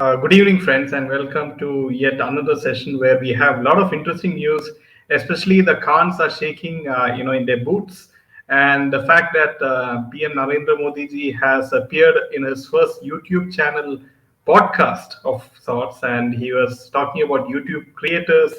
Good evening, friends, and welcome to yet another session where we have a lot of interesting news. Especially the Khans are shaking, in their boots, and the fact that PM Narendra Modi ji has appeared in his first YouTube channel podcast of sorts, and he was talking about YouTube creators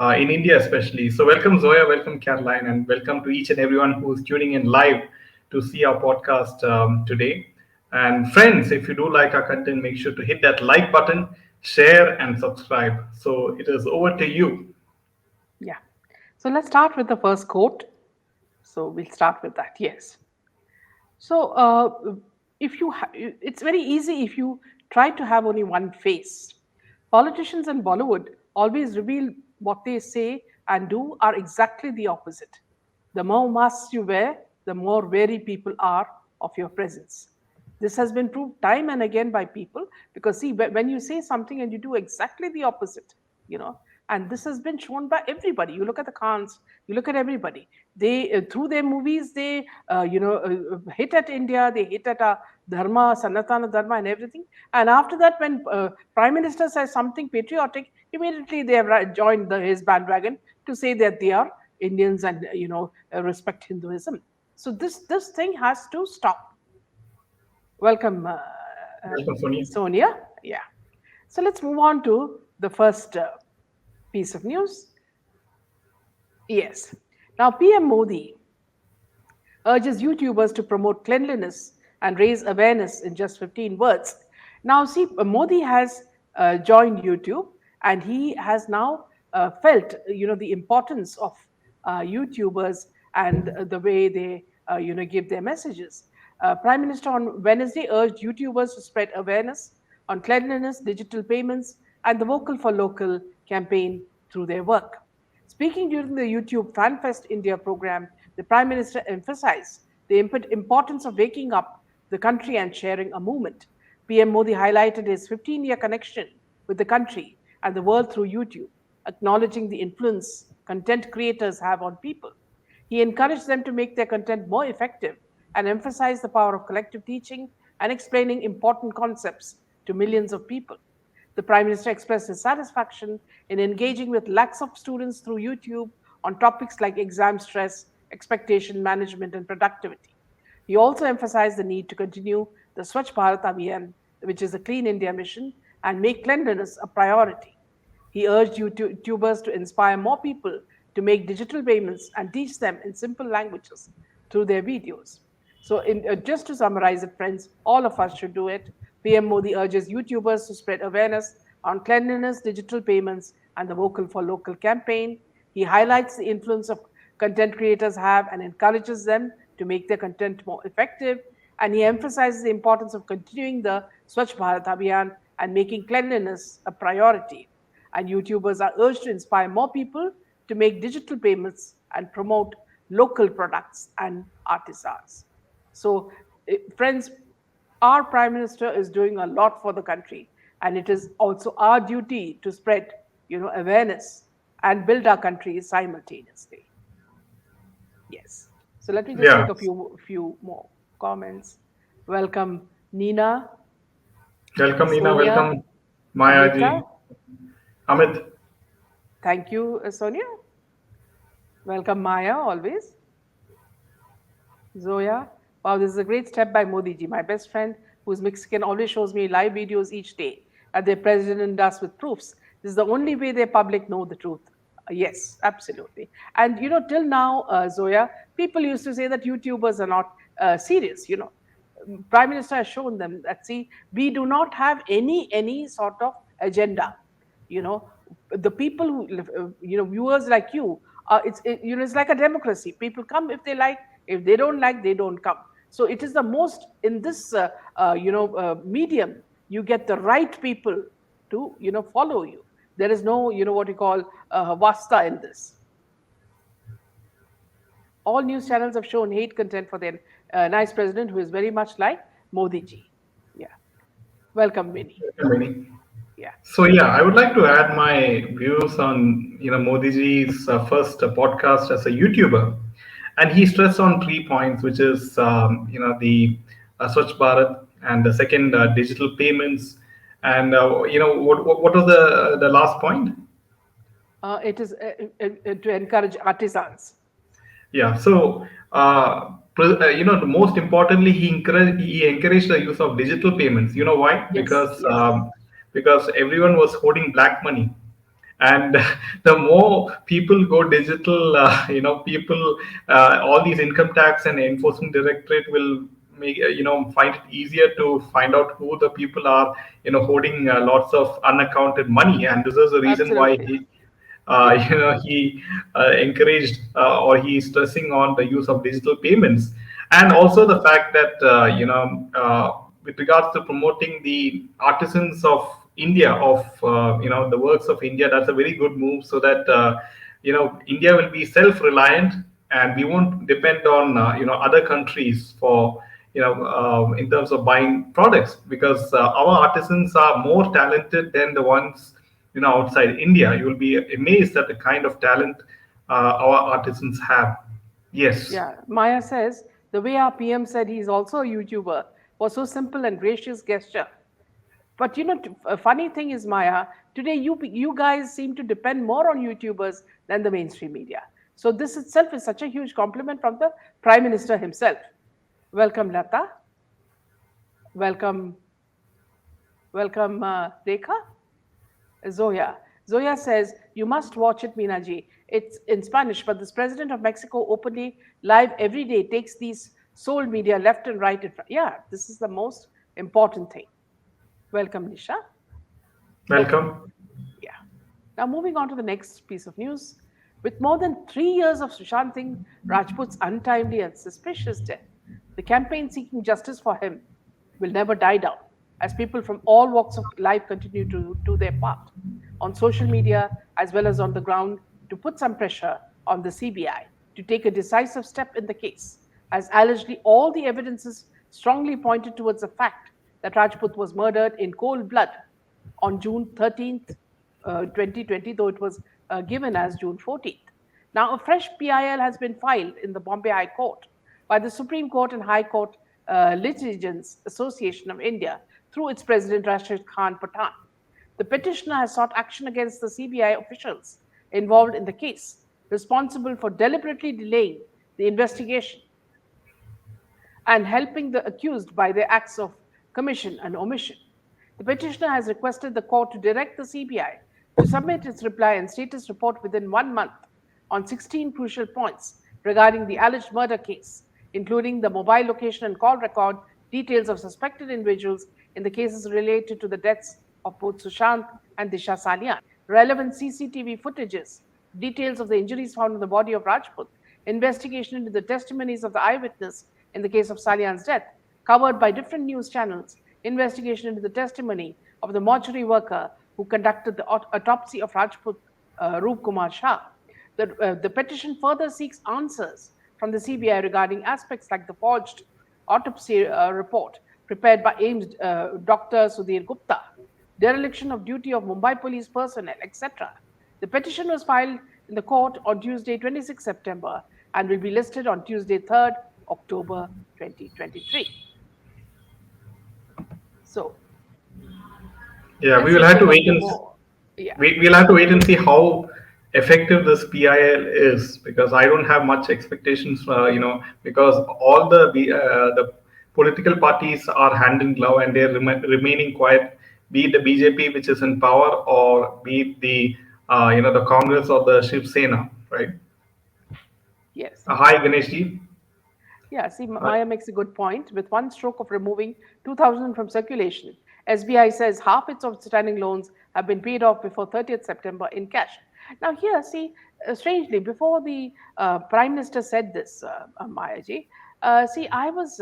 in India, especially. So, welcome Zoya, welcome Caroline, and welcome to each and everyone who's tuning in live to see our podcast today. And friends, if you do like our content, make sure to hit that like button, share, and subscribe. So it is over to you. Yeah. So let's start with the first quote. So we'll start with that. Yes. So if it's very easy if you try to have only one face. Politicians in Bollywood always reveal what they say and do are exactly the opposite. The more masks you wear, the more wary people are of your presence. This has been proved time and again by people because see when you say something and you do exactly the opposite, you know, and this has been shown by everybody. You look at the Khans, you look at everybody. They through their movies they hit at India, they hit at dharma, sanatana dharma, and everything. And after that, when Prime Minister says something patriotic, immediately they have joined his bandwagon to say that they are Indians and respect Hinduism. So this thing has to stop. Welcome, Welcome, Sonia. Sonia. Yeah. So let's move on to the first piece of news. Yes. Now, PM Modi urges YouTubers to promote cleanliness and raise awareness in just 15 words. Now, see, Modi has joined YouTube, and he has now felt, the importance of YouTubers and the way they, give their messages. Prime Minister on Wednesday urged YouTubers to spread awareness on cleanliness, digital payments, and the Vocal for Local campaign through their work. Speaking during the YouTube FanFest India program, the Prime Minister emphasized the importance of waking up the country and sharing a movement. PM Modi highlighted his 15-year connection with the country and the world through YouTube, acknowledging the influence content creators have on people. He encouraged them to make their content more effective and emphasized the power of collective teaching and explaining important concepts to millions of people. The Prime Minister expressed his satisfaction in engaging with lakhs of students through YouTube on topics like exam stress, expectation management, and productivity. He also emphasized the need to continue the Swachh Bharat Abhiyan, which is a Clean India mission, and make cleanliness a priority. He urged YouTubers to inspire more people to make digital payments and teach them in simple languages through their videos. So, just to summarize it, friends, all of us should do it. PM Modi urges YouTubers to spread awareness on cleanliness, digital payments, and the Vocal for Local campaign. He highlights the influence of content creators have and encourages them to make their content more effective. And he emphasizes the importance of continuing the Swachh Bharat Abhiyan and making cleanliness a priority. And YouTubers are urged to inspire more people to make digital payments and promote local products and artisans. So, friends, our Prime Minister is doing a lot for the country, and it is also our duty to spread, awareness and build our country simultaneously. Yes. So let me just Yeah. take a few more comments. Welcome, Nina, Welcome, Nina. Sonia, Welcome, Maya Amrita. ji. Amit. Thank you, Sonia. Welcome, Maya, always. Zoya. Wow, this is a great step by Modi ji. My best friend, who's Mexican, always shows me live videos each day that their president does with proofs. This is the only way their public know the truth. Yes, absolutely. And till now, Zoya, people used to say that YouTubers are not serious. Prime Minister has shown them that see, we do not have any sort of agenda. You know, the people who viewers like you, it's like a democracy. People come if they like, if they don't like, they don't come. So it is the most in this medium you get the right people to follow you. There is no what you call vasta in this. All news channels have shown hate content for their nice president who is very much like Modi ji. Yeah. Welcome, Vinny. Welcome, Vinny. Yeah. So yeah, I would like to add my views on Modi ji's first podcast as a YouTuber, and he stressed on 3 points, which is the Swachh Bharat, and the second digital payments, And what was the last point? It is to encourage artisans. Yeah. So, most importantly, he encouraged the use of digital payments. You know why? Yes, yes, Because everyone was holding black money, and the more people go digital, people, all these income tax and enforcement directorate will make find it easier to find out who the people are, holding lots of unaccounted money, and this is the reason why absolutely. Yeah, he encouraged or he is stressing on the use of digital payments, and also the fact that with regards to promoting the artisans of India, of the works of India, that's a very good move, so that India will be self-reliant, and we won't depend on other countries for in terms of buying products, because our artisans are more talented than the ones outside India. You will be amazed at the kind of talent our artisans have. Yes. yeah. Maya says the way our PM said he's also a YouTuber was so simple and gracious gesture. But a funny thing is, Maya, today you guys seem to depend more on YouTubers than the mainstream media. So this itself is such a huge compliment from the Prime Minister himself. Welcome, Lata. Welcome, welcome, Rekha. Zoya. Zoya says, you must watch it, Minaji. It's in Spanish, but this president of Mexico openly live every day takes these soul media left and right. Yeah, this is the most important thing. Welcome, Nisha. Let Welcome. Yeah. Now, moving on to the next piece of news. With more than 3 years of Sushant Singh Rajput's untimely and suspicious death, the campaign seeking justice for him will never die down as people from all walks of life continue to do their part on social media as well as on the ground to put some pressure on the CBI to take a decisive step in the case, as allegedly all the evidences strongly pointed towards the fact that Rajput was murdered in cold blood on June 13th, 2020, though it was given as June 14th. Now, a fresh PIL has been filed in the Bombay High Court by the Supreme Court and High Court Litigants Association of India through its president Rashid Khan Pathan. The petitioner has sought action against the CBI officials involved in the case, responsible for deliberately delaying the investigation and helping the accused by their acts of commission and omission. The petitioner has requested the court to direct the CBI to submit its reply and status report within 1 month on 16 crucial points regarding the alleged murder case, including the mobile location and call record details of suspected individuals in the cases related to the deaths of both Sushant and Disha Salian, relevant CCTV footages, details of the injuries found on the body of Rajput, investigation into the testimonies of the eyewitness in the case of Salian's death, covered by different news channels, investigation into the testimony of the mortuary worker who conducted the autopsy of Rajput, Roop Kumar Shah. The petition further seeks answers from the CBI regarding aspects like the forged autopsy report prepared by AIMS Dr. Sudhir Gupta, dereliction of duty of Mumbai police personnel, etc. The petition was filed in the court on Tuesday, 26 September, and will be listed on Tuesday, 3rd October 2023. So Yeah, we let's will take a have to look at a wait few and more. Yeah. we'll have to wait and see how effective this PIL is, because I don't have much expectations. Because all the political parties are hand in glove, and they're remaining quiet. Be it the BJP, which is in power, or be it the the Congress or the Shiv Sena, right? Yes. Hi, Ganeshji. Yeah, see, Uh, Maya makes a good point. With one stroke of removing 2,000 from circulation, SBI says half its outstanding loans have been paid off before 30th September in cash. Now, here, see, strangely, before the Prime Minister said this, Maya ji, see, I was,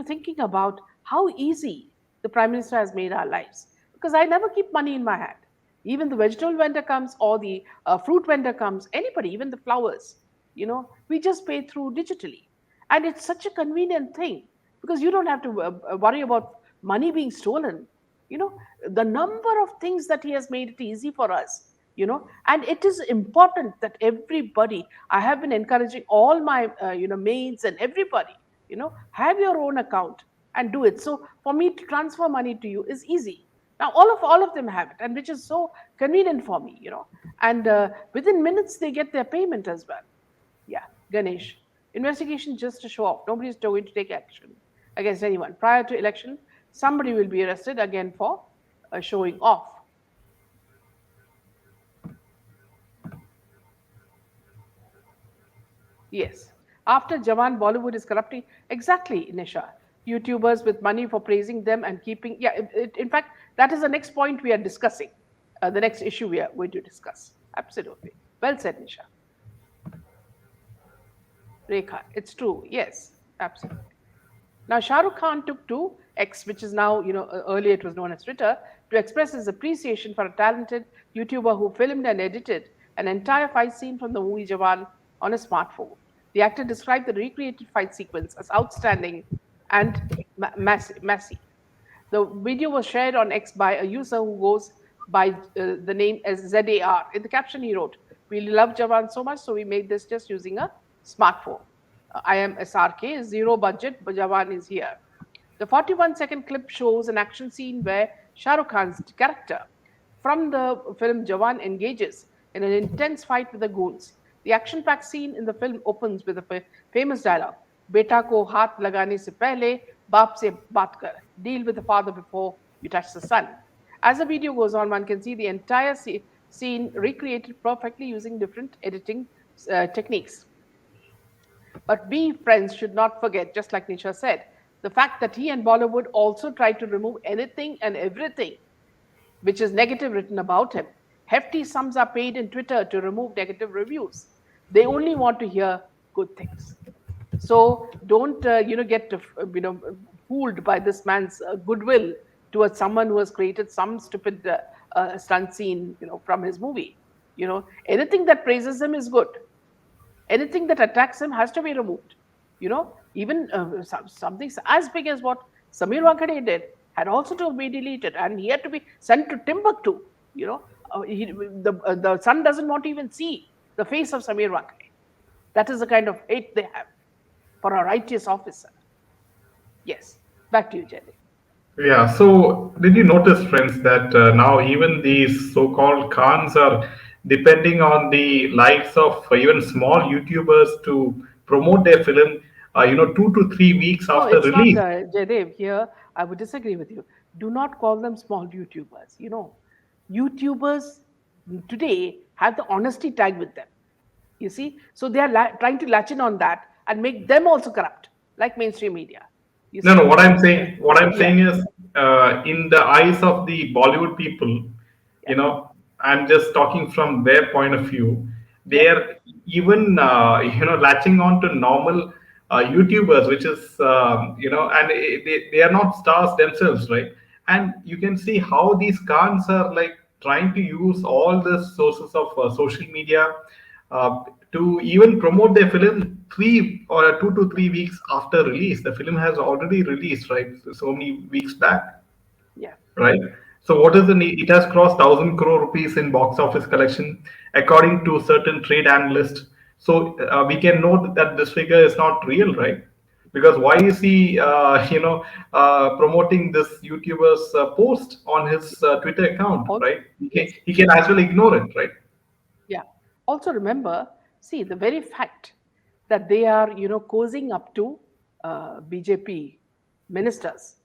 thinking about how easy the Prime Minister has made our lives, because I never keep money in my hand. Even the vegetable vendor comes or the fruit vendor comes, anybody, even the flowers, we just pay through digitally, and it's such a convenient thing because you don't have to worry about money being stolen. you know the number of things that he has made it easy for us, and it is important that everybody, I have been encouraging all my maids and everybody, have your own account and do it. So for me to transfer money to you is easy. Now all of them have it, and which is so convenient for me, And within minutes they get their payment as well. Yeah, Ganesh. Investigation just to show off. Nobody is going to take action against anyone. Prior to election, somebody will be arrested again for showing off. Yes. After Jawan, Bollywood is corrupting. Exactly, Nisha. YouTubers with money for praising them and keeping. Yeah, in fact, that is the next point we are discussing. The next issue we are going to discuss. Absolutely. Well said, Nisha. Rekha. It's true. Yes, absolutely. Now, Shah Rukh Khan took to X, which is now, earlier it was known as Twitter, to express his appreciation for a talented YouTuber who filmed and edited an entire fight scene from the movie Jawan on a smartphone. The actor described the recreated fight sequence as outstanding and massive. The video was shared on X by a user who goes by the name as ZAR. In the caption, he wrote, "We love Jawan so much, so we made this just using a smartphone. I am SRK, zero budget, but Jawan is here." The 41-second clip shows an action scene where Shah Rukh Khan's character from the film Jawan engages in an intense fight with the goons. The action-packed scene in the film opens with a famous dialogue, "Beta ko haath lagane se pehle, baap se baat kar. Deal with the father before you touch the son." As the video goes on, one can see the entire scene recreated perfectly using different editing techniques. But we, friends, should not forget, just like Nisha said, the fact that he and Bollywood also tried to remove anything and everything which is negative written about him. Hefty sums are paid in Twitter to remove negative reviews. They only want to hear good things. So don't get fooled by this man's goodwill towards someone who has created some stupid stunt scene from his movie. Anything that praises him is good. Anything that attacks him has to be removed. Even something as big as what Samir Wankhede did had also to be deleted, and he had to be sent to Timbuktu. The son doesn't want to even see the face of Samir Wankhede. That is the kind of hate they have for a righteous officer. Yes, back to you, Jenny. Yeah, so did you notice, friends, that now even these so-called Khans are depending on the likes of even small YouTubers to promote their film, 2 to 3 weeks No, after it's not, release. Jaydev. Here, I would disagree with you. Do not call them small YouTubers. YouTubers today have the honesty tag with them. You see, so they are trying to latch in on that and make them also corrupt, like mainstream media. You No, no. see, What I'm yeah, saying is, in the eyes of the Bollywood people, yeah, I'm just talking from their point of view. yeah. They are even, latching on to normal YouTubers, which is, and they are not stars themselves, right? And you can see how these cons are like trying to use all the sources of social media uh, to even promote their film 2 to 3 weeks after release. The film has already released, right? So many weeks back, Yeah. right? So what is the need? It has crossed 1,000 crore rupees in box office collection, according to certain trade analysts. So we can know that this figure is not real, right? Because why is he, promoting this YouTuber's post on his Twitter account, Also, right? yes, He can as well ignore it, right? yeah. Also, remember, see, the very fact that they are, cozying up to BJP ministers,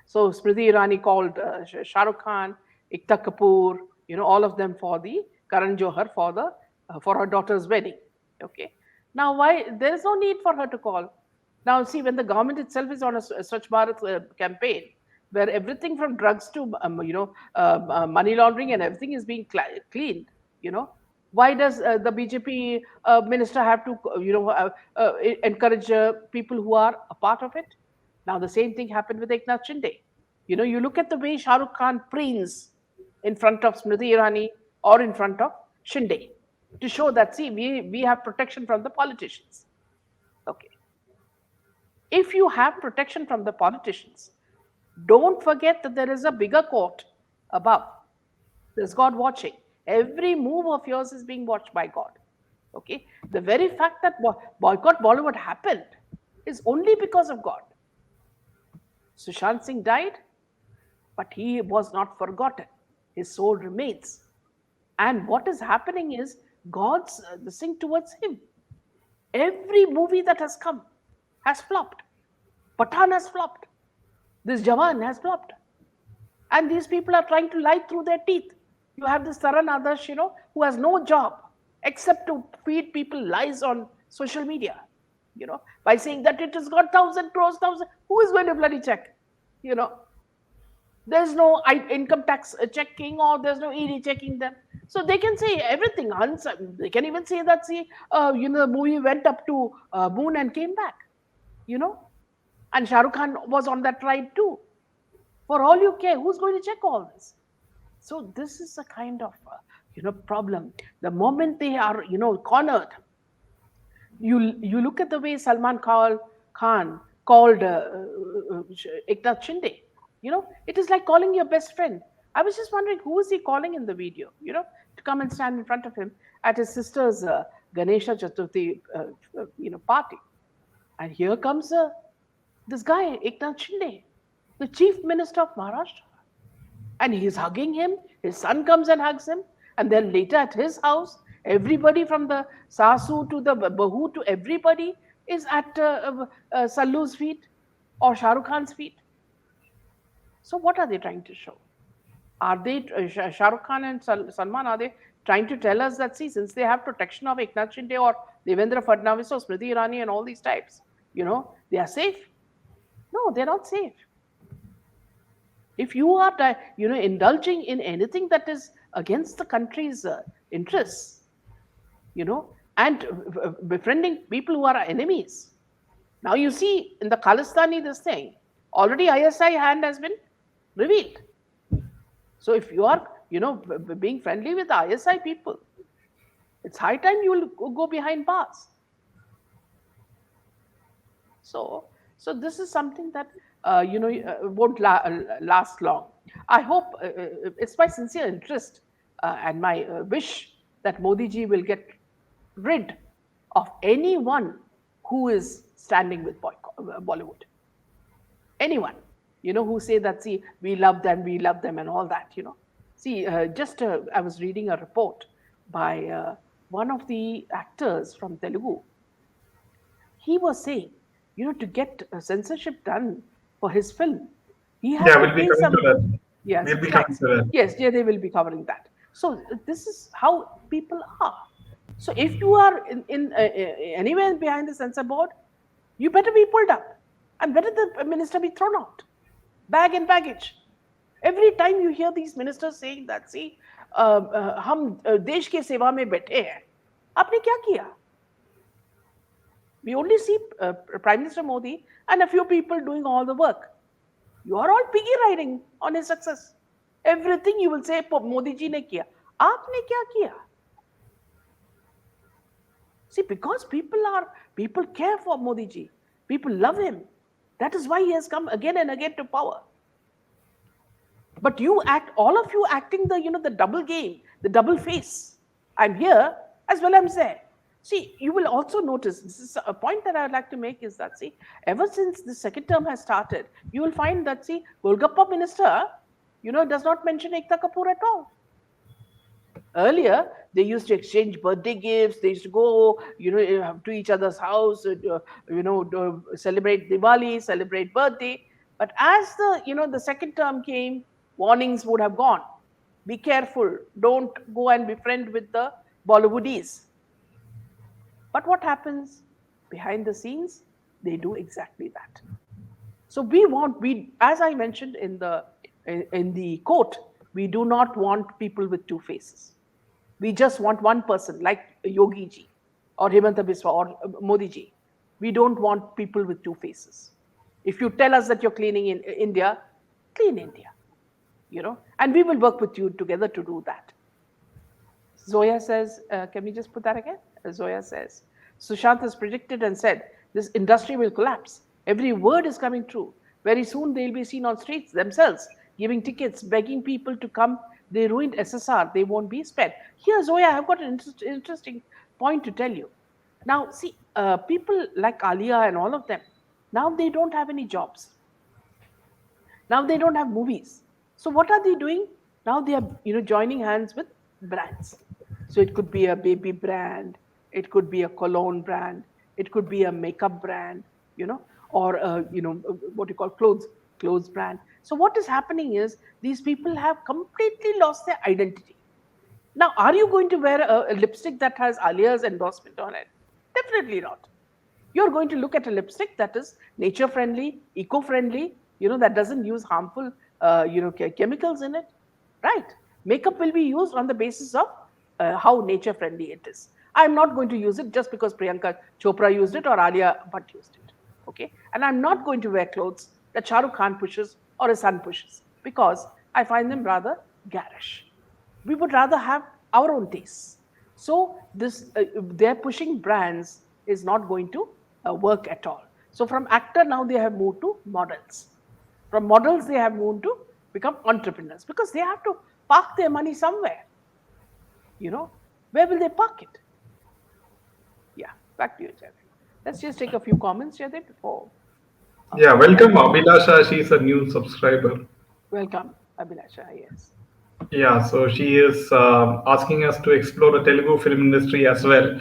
So Smriti Irani called Shah Rukh Khan, Ekta Kapoor, all of them for the Karan Johar for her daughter's wedding. Okay. Now, why there is no need for her to call. Now, see, when the government itself is on a Swachh Bharat campaign, where everything from drugs to money laundering and everything is being cleaned, why does the BJP minister have to, encourage people who are a part of it? Now, the same thing happened with Eknath Shinde. You look at the way Shah Rukh Khan preens in front of Smriti Irani or in front of Shinde to show that, see, we have protection from the politicians. Okay. If you have protection from the politicians, don't forget that there is a bigger court above. There's God watching. Every move of yours is being watched by God. Okay. The very fact that boycott Bollywood happened is only because of God. Sushant Singh died. But he was not forgotten. His soul remains. And what is happening is God's the thing towards him. Every movie that has come has flopped. Pathan has flopped. This Jawan has flopped. And these people are trying to lie through their teeth. You have this Taran Adarsh, who has no job except to feed people lies on social media, by saying that it has got 1,000 crores, thousand. Who is going to bloody check? You know, there's no income tax checking, or there's no ED checking them. So they can say everything. They can even say that, see, the movie went up to moon and came back, you know, and Shah Rukh Khan was on that ride too. For all you care, who's going to check all this? So this is a kind of problem. The moment they are cornered, you look at the way Salman Khan called Eknath Shinde. It is like calling your best friend. I was just wondering who is he calling in the video. To come and stand in front of him at his sister's Ganesha Chaturthi party, and here comes this guy Eknath Shinde, the chief minister of Maharashtra. And he's hugging him. His son comes and hugs him. And then later at his house, everybody from the Sasu to the Bahu to everybody is at Sallu's feet or Shah Rukh Khan's feet. So what are they trying to show? Are they, Shah Rukh Khan and Salman, are they trying to tell us that, see, since they have protection of Eknath Shinde or Devendra Fadnavis or Smriti Irani and all these types, they are safe? No, they're not safe. If you are, indulging in anything that is against the country's interests, and befriending people who are enemies. Now you see in the Khalistani, this thing, already ISI hand has been revealed. So if you are, being friendly with the ISI people, it's high time you will go behind bars. So this is something that won't last long. I hope it's my sincere interest and my wish that Modi ji will get rid of anyone who is standing with Bollywood. Anyone, who say that, see, we love them and all that, See, I was reading a report by one of the actors from Telugu. He was saying, to get censorship done for his film, he has to pay some. Yes, we'll be coming to that. Yes, yeah, they will be covering that. So this is how people are. So if you are in anywhere behind the censor board, you better be pulled up, and better the minister be thrown out, bag and baggage. Every time you hear these ministers saying that, see, हम देश के सेवा में बैठे हैं, आपने क्या किया? We only see Prime Minister Modi and a few people doing all the work. You are all piggy riding on his success. Everything you will say, Modi ji ne kiya. Aapne kya kiya? See, because people care for Modi ji. People love him. That is why he has come again and again to power. But all of you acting the double game, the double face. I'm here as well I'm there. See, you will also notice, this is a point that I would like to make, is that, see, ever since the second term has started, you will find that, see, Golgappa minister, does not mention Ekta Kapoor at all. Earlier, they used to exchange birthday gifts, they used to go, to each other's house, celebrate Diwali, celebrate birthday. But as the second term came, warnings would have gone. Be careful, don't go and befriend with the Bollywoodies. But what happens behind the scenes? They do exactly that. So as I mentioned in the quote, we do not want people with two faces. We just want one person, like Yogi ji, or Himanta Biswa, or Modi ji. We don't want people with two faces. If you tell us that you're cleaning in India, clean India, and we will work with you together to do that. Zoya says, can we just put that again? Zoya says, Sushant has predicted and said, this industry will collapse. Every word is coming true. Very soon they'll be seen on streets themselves, giving tickets, begging people to come. They ruined SSR. They won't be spared. Here, Zoya, I've got an interesting point to tell you. Now, see, people like Alia and all of them, now they don't have any jobs. Now they don't have movies. So what are they doing? Now they are, joining hands with brands. So it could be a baby brand, it could be a cologne brand, it could be a makeup brand, or what you call clothes brand. So what is happening is these people have completely lost their identity. Now, are you going to wear a lipstick that has Alia's endorsement on it? Definitely not. You're going to look at a lipstick that is nature friendly, eco friendly, that doesn't use harmful, chemicals in it, right? Makeup will be used on the basis of how nature friendly it is. I'm not going to use it just because Priyanka Chopra used it or Alia Bhatt used it. Okay. And I'm not going to wear clothes that Shah Rukh Khan pushes or his son pushes because I find them rather garish. We would rather have our own tastes. So this they're pushing brands is not going to work at all. So from actor now they have moved to models. From models they have moved to become entrepreneurs because they have to park their money somewhere. You know, where will they park it? Yeah, back to you, Jaideep. Let's just take a few comments, Jaideep, before Yeah, we wrap welcome up. Abhilasha. She's a new subscriber. Welcome, Abhilasha. Yes. Yeah, so she is asking us to explore the Telugu film industry as well.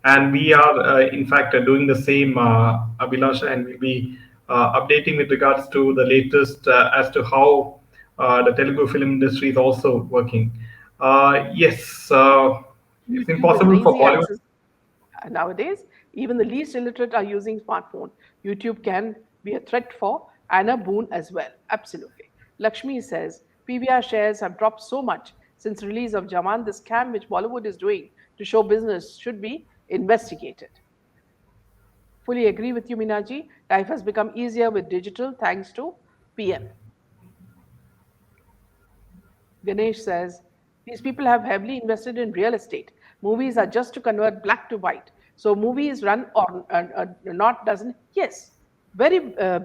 And we are, in fact, doing the same, Abhilasha, and we'll be updating with regards to the latest as to how the Telugu film industry is also working. Yes, it's YouTube is impossible for easy Bollywood. access nowadays. Even the least illiterate are using smartphone. YouTube can be a threat for and a boon as well. Absolutely. Lakshmi says PVR shares have dropped so much since release of Jawan. The scam which Bollywood is doing to show business should be investigated. Fully agree with you, Minaji. Life has become easier with digital thanks to PM. Ganesh says, these people have heavily invested in real estate. Movies are just to convert black to white. So movies run or not doesn't. Yes, very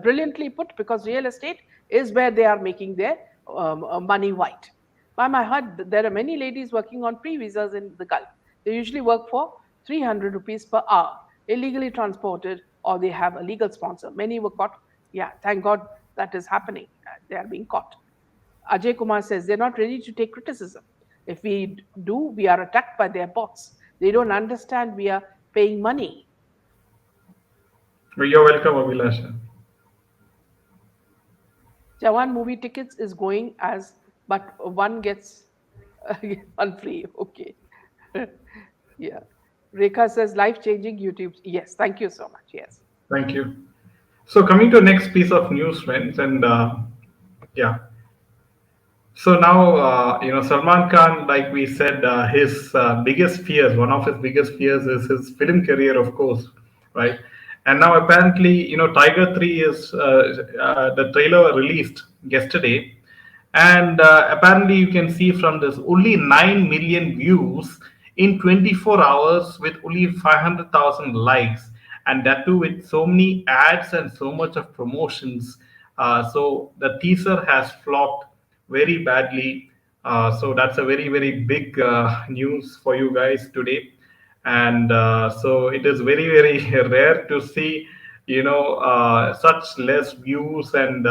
brilliantly put because real estate is where they are making their money white. By my heart, there are many ladies working on pre-visas in the Gulf. They usually work for 300 rupees per hour, illegally transported, or they have a legal sponsor. Many were caught. Yeah, thank God that is happening. They are being caught. Ajay Kumar says they're not ready to take criticism. If we do, we are attacked by their bots. They don't understand we are paying money. You're welcome, Abhilasha. Jawan movie tickets is going as, but one gets one free. Okay. Yeah. Rekha says life changing YouTube. Yes. Thank you so much. Yes. Thank you. So coming to the next piece of news, friends, and yeah. So now, Salman Khan, like we said, his biggest fears, one of his biggest fears is his film career, of course, right? And now apparently, Tiger 3 is the trailer released yesterday. And apparently, you can see from this only 9 million views in 24 hours with only 500,000 likes. And that too with so many ads and so much of promotions. So the teaser has flopped very badly. So that's a very, very big news for you guys today. And so it is very, very rare to see, such less views and,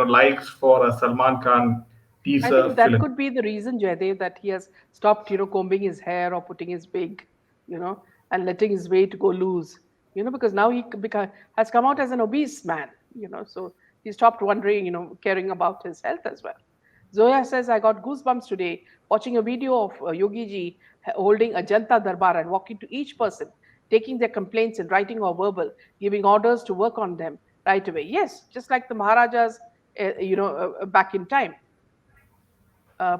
likes for a Salman Khan I teaser think that film. could be the reason, Jaydev, that he has stopped, combing his hair or putting his wig, and letting his weight go loose, because now has come out as an obese man, so he stopped wondering, caring about his health as well. Zoya says, I got goosebumps today watching a video of Yogi ji holding a Janta Darbar and walking to each person, taking their complaints in writing or verbal, giving orders to work on them right away. Yes, just like the Maharajas, back in time.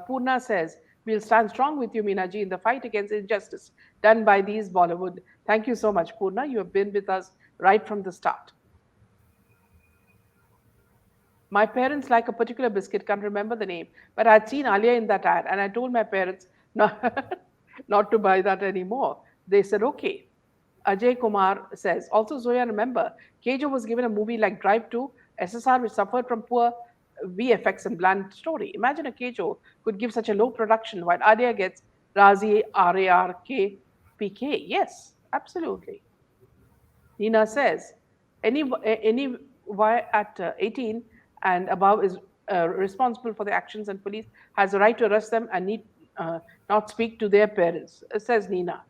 Purna says, we'll stand strong with you, Minaji, in the fight against injustice done by these Bollywood. Thank you so much, Purna. You have been with us right from the start. My parents like a particular biscuit, can't remember the name, but I'd seen Alia in that ad, and I told my parents not, not to buy that anymore. They said, okay. Ajay Kumar says, also Zoya, remember, Kejo was given a movie like Drive to SSR, which suffered from poor VFX and bland story. Imagine a Kejo could give such a low production while Adia gets Razi, RARK, PK. Yes, absolutely. Nina says, any why at 18 and above is responsible for the actions, and police has a right to arrest them and need not speak to their parents, says Nina.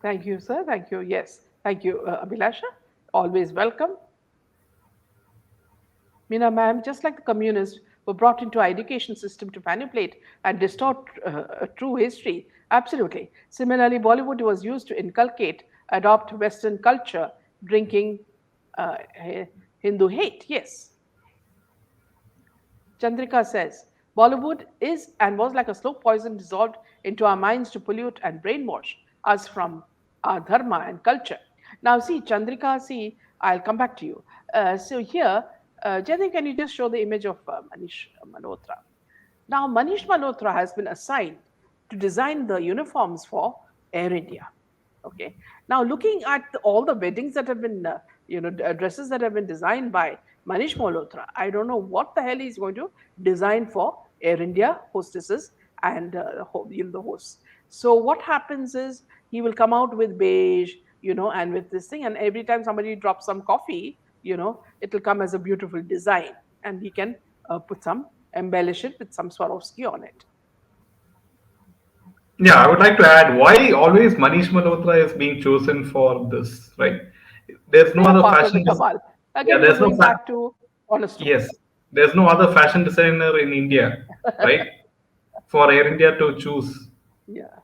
Thank you, sir. Thank you. Yes. Thank you, Abhilasha. Always welcome. Meena ma'am, just like the communists were brought into our education system to manipulate and distort true history. Absolutely. Similarly, Bollywood was used to inculcate, adopt Western culture, drinking Hindu hate. Yes. Chandrika says, Bollywood is and was like a slow poison dissolved into our minds to pollute and brainwash us from our dharma and culture. Now, see, Chandrika, see, I'll come back to you. So here, Jaydev, can you just show the image of Manish Malhotra? Now, Manish Malhotra has been assigned to design the uniforms for Air India. Okay. Now, looking at all the weddings that have been, dresses that have been designed by Manish Malhotra, I don't know what the hell he's going to design for Air India hostesses and the hosts. So what happens is he will come out with beige, and with this thing, and every time somebody drops some coffee, it will come as a beautiful design, and he can put some embellish it with some Swarovski on it. Yeah, I would like to add why always Manish Malhotra is being chosen for this, right? There's no They are other part of the fashion. cabal. Yeah, Again, you're going back to cornerstone. yes, there's no other fashion designer in India, right? For Air India to choose. Yeah.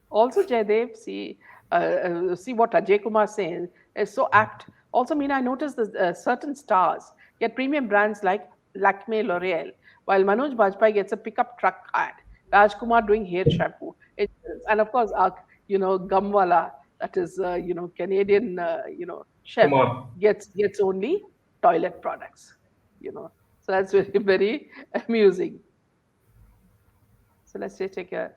Also, Jaydev, see what Ajay Kumar says is so apt. Also, Meena, I noticed that certain stars get premium brands like Lakme L'Oreal, while Manoj Bajpayee gets a pickup truck ad. Rajkumar doing hair shampoo, and of course, Gamwala, that is, Canadian, chef Kumar. gets only toilet products. So that's very very amusing. So let's just take a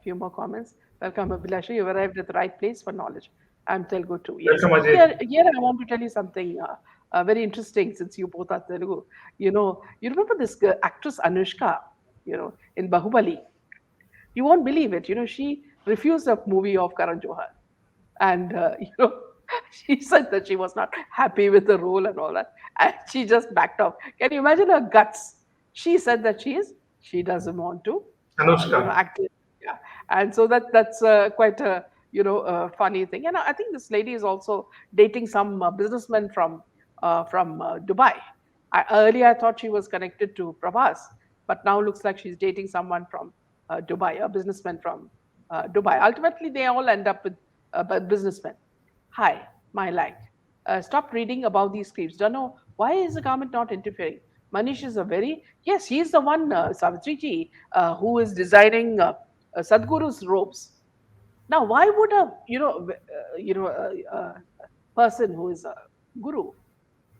few more comments. Welcome, Abhilasha. You've arrived at the right place for knowledge. I'm Telugu too. Yes. Welcome, Ajay. Here I want to tell you something very interesting since you both are Telugu. You remember this actress Anushka, in Bahubali? You won't believe it. She refused a movie of Karan Johar. And, she said that she was not happy with the role and all that. And she just backed off. Can you imagine her guts? She said that she doesn't want to, Anushka. act. Yeah. And so that's quite a, funny thing. And I think this lady is also dating some businessman from Dubai. Earlier, I thought she was connected to Prabhas, but now looks like she's dating someone from Dubai, a businessman from Dubai. Ultimately, they all end up with businessmen. Hi, my like. Stop reading about these scripts. Don't know why is the government not interfering. Manish is yes, he's the one, Savitriji, who is designing Sadhguru's robes. Now, why would a person who is a guru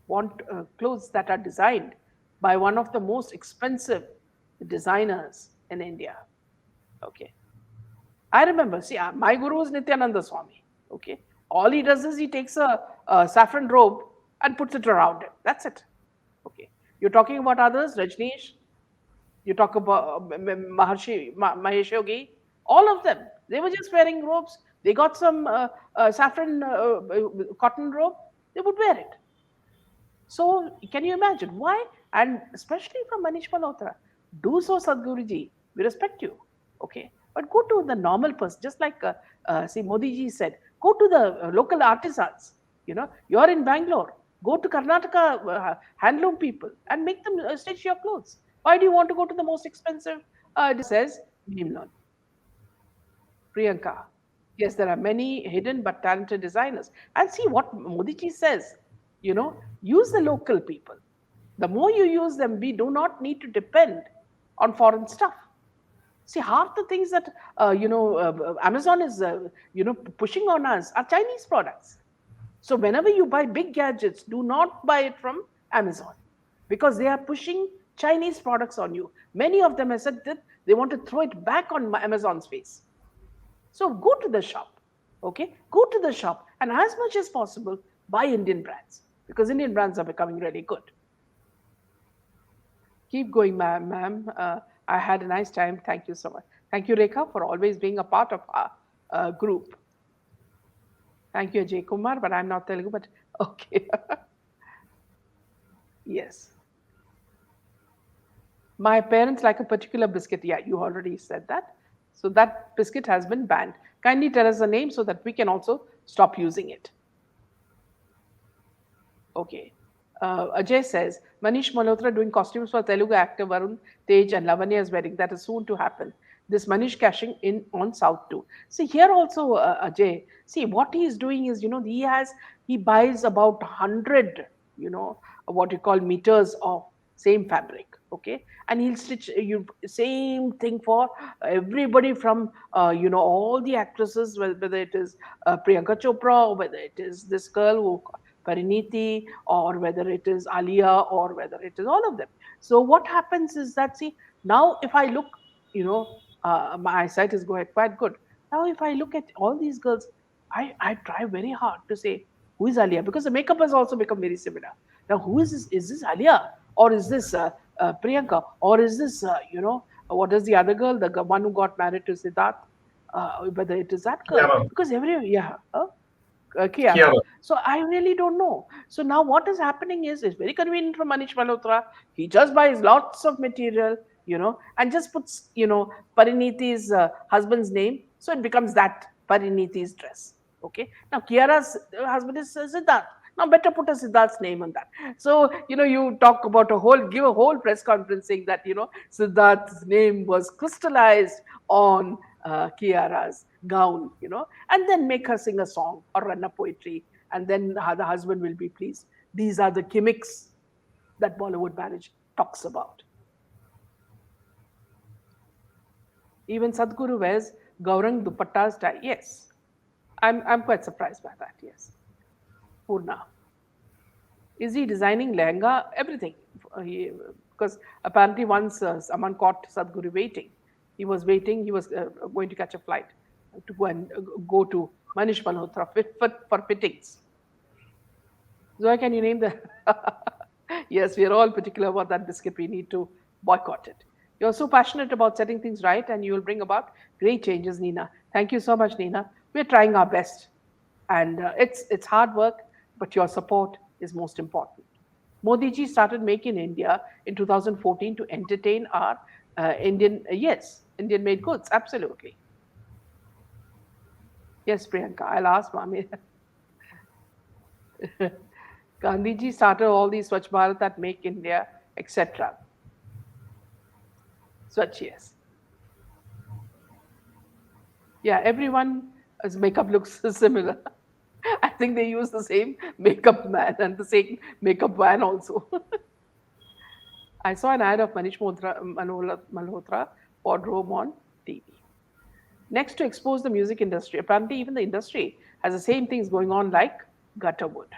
want clothes that are designed by one of the most expensive designers in India? Okay. I remember, see, my guru is Nityananda Swami. Okay. All he does is he takes a saffron robe and puts it around him. That's it. Okay. You're talking about others, Rajneesh, you talk about Mahesh Yogi, all of them. They were just wearing robes. They got some saffron cotton robe, they would wear it. So can you imagine why? And especially from Manish Malhotra, do so, Sadhguruji. We respect you. Okay. But go to the normal person, just like see Modi ji said, go to the local artisans. You're in Bangalore. Go to Karnataka handloom people and make them stitch your clothes. Why do you want to go to the most expensive? Says Bhimlal. Priyanka. Yes, there are many hidden but talented designers. And see what Modi ji says. Use the local people. The more you use them, we do not need to depend on foreign stuff. See, half the things that Amazon is pushing on us are Chinese products. So whenever you buy big gadgets, do not buy it from Amazon because they are pushing Chinese products on you. Many of them have said that they want to throw it back on Amazon's face. So go to the shop, okay? Go to the shop and as much as possible buy Indian brands because Indian brands are becoming really good. Keep going, ma'am. I had a nice time. Thank you so much. Thank you, Rekha, for always being a part of our group. Thank you, Ajay Kumar, but I'm not Telugu, but okay. Yes. My parents like a particular biscuit. Yeah, you already said that. So that biscuit has been banned. Kindly tell us the name so that we can also stop using it. Okay. Ajay says Manish Malhotra doing costumes for Telugu actor Varun Tej and Lavanya's wedding. That is soon to happen. This Manish cashing in on South too. See here also, Ajay. See what he is doing is, he buys about 100, what you call meters of same fabric. Okay, and he'll stitch you same thing for everybody from all the actresses, whether it is Priyanka Chopra, or whether it is this girl who Pariniti, or whether it is Alia, or whether it is all of them. So what happens is that, see, now if I look, my eyesight is going quite good. Now if I look at all these girls, I try very hard to say who is Alia, because the makeup has also become very similar. Now who is this? Is this Alia, or is this Priyanka, or is this what is the other girl, the one who got married to Siddharth? Whether it is that girl, Kiara. because Kiara. Kiara. So I really don't know. So now what is happening is it's very convenient for Manish Malhotra. He just buys lots of material, and just puts, Pariniti's husband's name. So it becomes that Pariniti's dress. Okay. Now Kiara's husband is Siddharth. Now better put a Siddharth's name on that. So, you talk about give a whole press conference saying that, Siddharth's name was crystallized on Kiara's gown, and then make her sing a song or run a poetry, and then the husband will be pleased. These are the gimmicks that Bollywood marriage talks about. Even Sadhguru wears Gaurang Dupatta's tie. Yes, I'm quite surprised by that. Yes, Purna. Is he designing lehenga? Everything. Because apparently once someone caught Sadhguru waiting. He was waiting. He was going to catch a flight to go and go to Manish Malhotra for fittings. Zoya, can you name the? Yes, we are all particular about that biscuit. We need to boycott it. You're so passionate about setting things right, and you will bring about great changes, Nina. Thank you so much, Nina. We're trying our best, and it's hard work, but your support is most important. Modi ji started Make in India in 2014 to entertain our Indian made goods. Absolutely. Yes, Priyanka, I'll ask Mami. Gandhiji started all these Swachh Bharat at Make India, etc. Swachh, yes. Yeah, everyone's makeup looks similar. I think they use the same makeup man and the same makeup van also. I saw an ad of Manish Malhotra wardrobe on TV. Next, to expose the music industry. Apparently, even the industry has the same things going on like Gutterwood.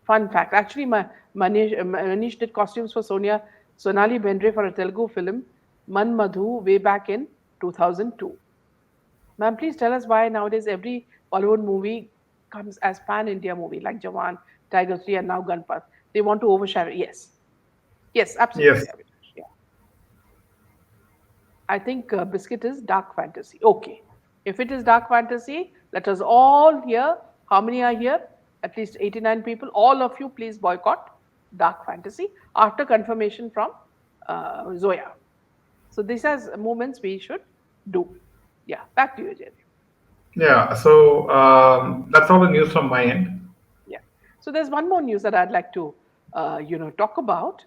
Fun fact. Actually, Manish did costumes for Sonali Bendre for a Telugu film, Man Madhu, way back in 2002. Ma'am, please tell us why nowadays every Bollywood movie comes as pan-India movie like Jawan, Tiger 3, and now Gunpath. They want to overshadow. Yes. Yes, absolutely. Yes. Yeah. I think Biscuit is dark fantasy. Okay. If it is dark fantasy, let us all hear. How many are here? At least 89 people. All of you, please boycott dark fantasy after confirmation from Zoya. So these are movements we should do. Yeah, back to you, Jerry. Yeah. So that's all the news from my end. Yeah. So there's one more news that I'd like to, talk about.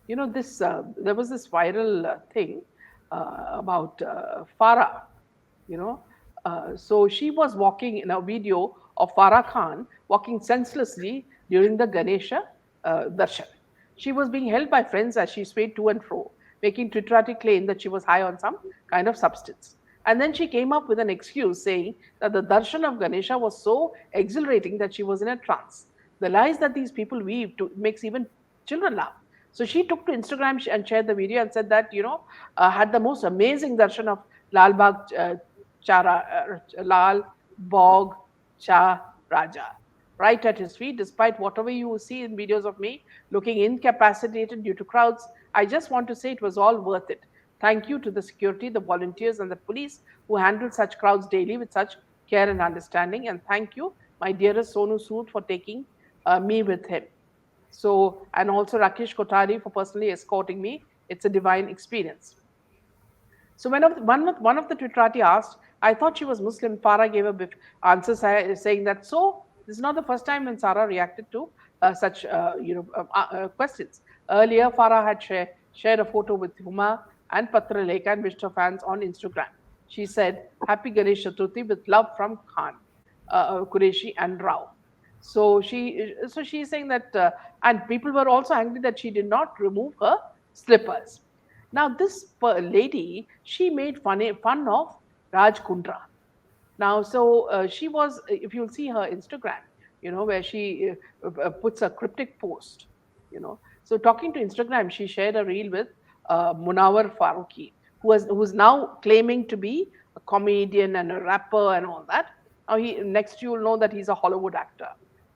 This there was this viral thing about Farah. You know, so she was walking in a video of Farah Khan walking senselessly during the Ganesha darshan. She was being held by friends as she swayed to and fro, making Twitterati claim that she was high on some kind of substance. And then she came up with an excuse saying that the darshan of Ganesha was so exhilarating that she was in a trance. The lies that these people weave makes even children laugh. So she took to Instagram and shared the video and said that, had the most amazing darshan of Lal Bagh Lal Bog Cha Raja right at his feet, despite whatever you see in videos of me looking incapacitated due to crowds. I just want to say it was all worth it. Thank you to the security, the volunteers, and the police who handle such crowds daily with such care and understanding. And thank you, my dearest Sonu Sood, for taking me with him. So, and also Rakesh Kotari for personally escorting me. It's a divine experience. So one of the Twitterati asked, I thought she was Muslim. Farah gave a answer saying that, so this is not the first time when Sarah reacted to such questions. Earlier, Farah had shared a photo with Huma and Patra Lekha and wished her fans on Instagram. She said, Happy Ganesh Chaturthi with love from Khan, Qureshi and Rao. So she's saying that, and people were also angry that she did not remove her slippers. Now, this lady, she made fun of Raj Kundra. Now, so she was, if you'll see her Instagram, where she puts a cryptic post, So talking to Instagram, she shared a reel with Munawar Faruqi, who's now claiming to be a comedian and a rapper and all that. Now, next you'll know that he's a Hollywood actor.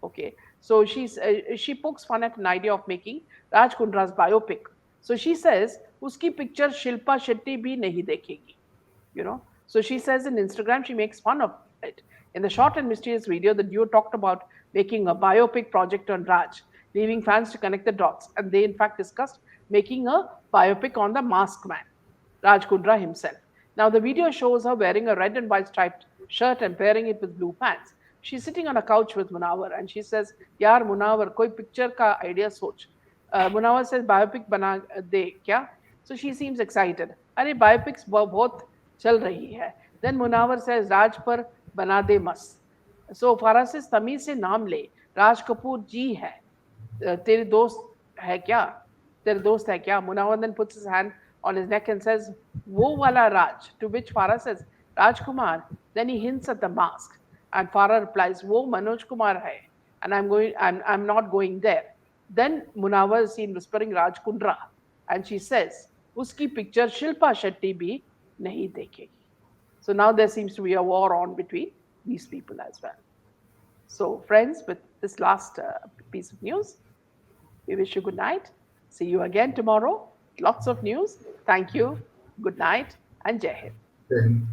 Okay, so she pokes fun at an idea of making Raj Kundra's biopic. So she says, "Uski picture Shilpa Shetty bhi nahi dekhegi." So she says in Instagram, she makes fun of it. In the short and mysterious video, the duo talked about making a biopic project on Raj, leaving fans to connect the dots. And they, in fact, discussed making a biopic on the masked man, Raj Kundra himself. Now, the video shows her wearing a red and white striped shirt and pairing it with blue pants. She's sitting on a couch with Munawar and she says, Yaar Munawar, koi picture ka idea soch. Munawar says, biopic bana de kya? So she seems excited. अरे biopics बहुत चल रही है. Then Munawar says, राज पर बना दे मस्त. So फारा says, तमीज से नाम ले. राज कपूर जी है. तेरे दोस्त है क्या? तेरे दोस्त है क्या? Munawar then puts his hand on his neck and says, वो वाला Raj. To which Farah says, Raj Kumar. Then he hints at the mask. And Farah replies, वो Manoj Kumar hai. And I'm not going there. Then Munawar is seen whispering Raj Kundra. And she says, उसकी picture Shilpa Shetty भी नहीं देखेगी. So now there seems to be a war on between these people as well. So friends, with this last piece of news, we wish you good night. See you again tomorrow. Lots of news. Thank you. Good night and Jai Hind.